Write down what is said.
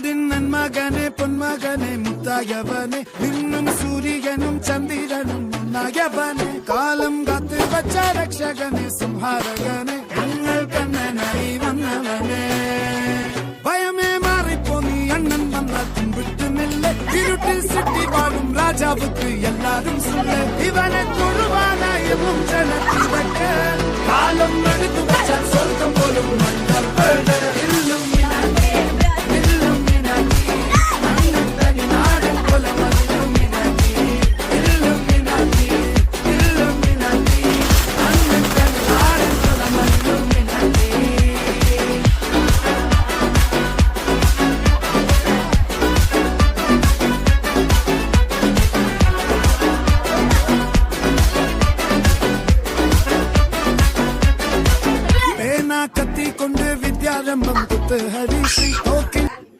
നാടിൻ നന്മകനെ പൊന്മകനെ മുത്തായവനെ നിന്നും സൂര്യനും ചന്ദ്രനും ഒന്നായവനെ കാലം കാത്ത് വച്ച രക്ഷകനെ സംഹാരകനെ ഞങ്ങൾ കണ്ണനായി വന്നവനെ ഭയമേ മാറിപ്പോ നീ അണ്ണൻ വന്നാൽ വിട്ടുന്നില്ല ഇരുട്ടിൽ സിട്ടി വാഴും രാജാവ്